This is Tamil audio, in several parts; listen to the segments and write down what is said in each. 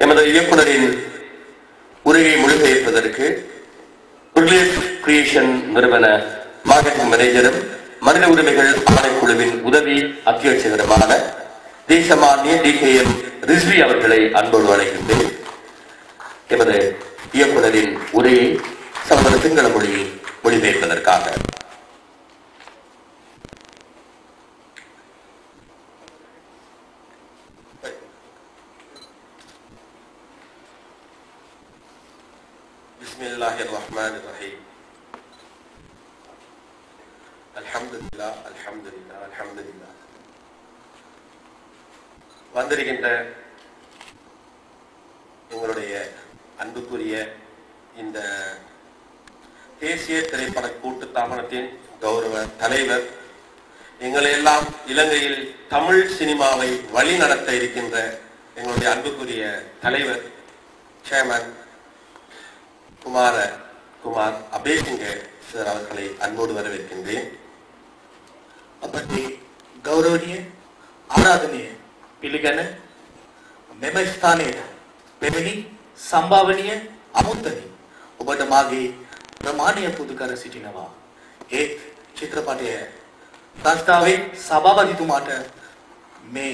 எமது இயக்குனரின் உரையை மொழிபெயர்ப்பதற்கு கிரியேஷன் நிறுவன மார்க்கெட்டிங் மேனேஜரும் மனித உரிமைகள் ஆணைக்குழுவின் உதவி அத்தியட்சகருமான தேசமானிய DKM ரிஸ்வி அவர்களை அன்போடு அழைக்கின்றேன். எமது இயக்குனரின் உரையை சமூக சிங்கள மொழியில் மொழிபெயர்ப்பதற்காக. Bismillahirrahmanirrahim. Alhamdulillah, alhamdulillah, alhamdulillah. வந்திருக்கின்ற எங்களுடைய அன்புக்குரிய இந்த தேசிய திரைப்பட கூட்டு தாபனத்தின் கௌரவ தலைவர், எங்களை எல்லாம் இலங்கையில் தமிழ் சினிமாவை வழி நடத்த இருக்கின்ற எங்களுடைய அன்புக்குரிய தலைவர் சேர்மன் குமார் அபேசிங்க சார் அவர்களை அன்போடு வரவேற்கின்றேன். අපේ ගෞරවනීය ආරාධනීය පිළිගැන මෙම ස්ථානයේ මෙවැනි සම්භාවනීය අමුත්තනි ඔබට මාගේ ප්‍රමාණය පුදු කර සිටිනවා. ඒ චිත්‍රපටය සංස්ථාවේ සභාපතිතුමාට මේ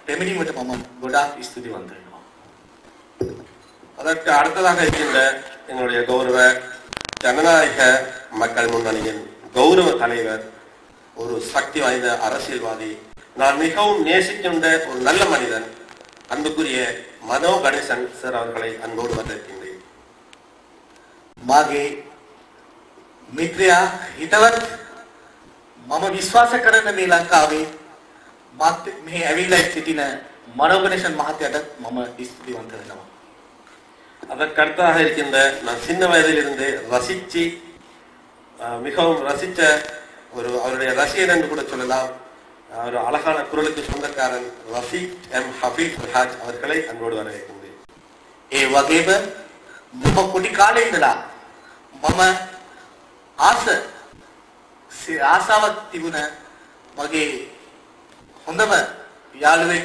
පැමිණීමට මම ගොඩාක් ස්තුතිවන්ත වෙනවා. அதற்கு அடுத்ததாக இருக்கின்ற எங்களுடைய கௌரவ ஜனநாயக மக்கள் முன்னணியின் கௌரவ தலைவர், ஒரு சக்தி வாய்ந்த அரசியல்வாதி, நான் மிகவும் நேசிக்கின்ற ஒரு நல்ல மனிதன், அன்புக்குரிய மனோ கணேசன் சார் அவர்களை அன்போடு வரவேற்கின்றேன். මාගේ මිත්‍රයා හිතවත් මම විශ්වාස කරන මේ ලංකාවේ මාත් මෙහි ඇවිල්ලා සිටින මනෝ ගණේසන් මහත්තයාට මම ස්තුතිවන්ත වෙනවා. அதற்கு அடுத்ததாக இருக்கின்ற நான் சின்ன வயதிலிருந்து மிகவும் ரசித்த ஒரு அவருடைய ரசிகர் என்று கூட சொல்லலாம், ஒரு அழகான குரலுக்கு சொந்தக்காரன் ரஃபீக் எம் ஹபீப் ஹாஜ் அவர்களை அன்போடு வரவேற்கின்றேன். ඒ වගේම මම පොඩි කාලේ ඉඳලා මම ආසාවක් තිබුණ මගේ හොඳම යාළුවෙක්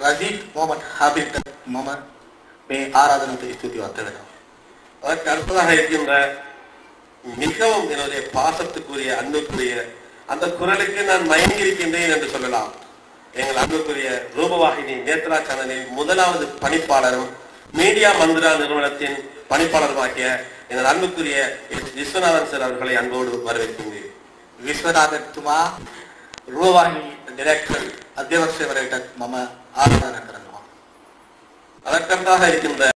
ரஜீத் முகமது ஹபீப் மம மே ஆராதனத்தை ஸ்துதிவந்த வேணும். அதற்கு அடுத்ததாக இருக்கின்ற மிகவும் என்னுடைய பாசத்துக்குரிய அன்புக்குரிய அந்த குரலுக்கு நான் மயங்கி இருக்கின்றேன் என்று சொல்லலாம். எங்கள் அன்புக்குரிய ரூபவாகினி நேத்ரா சேனலின் முதலாவது பணிப்பாளரும் மீடியா மந்திரா நிறுவனத்தின் பணிப்பாளருமாகிய எங்கள் அன்புக்குரிய விஸ்வநாதன் சார் அவர்களை அன்போடு வரவேற்கின்றேன். விஸ்வநாதன் துமா ரூபவாகினி டைரக்டர் அத்தியவர்ஷவரைட்ட மம ஆராதனை කරනවා. அதற்கடுத்தாக இருக்கின்ற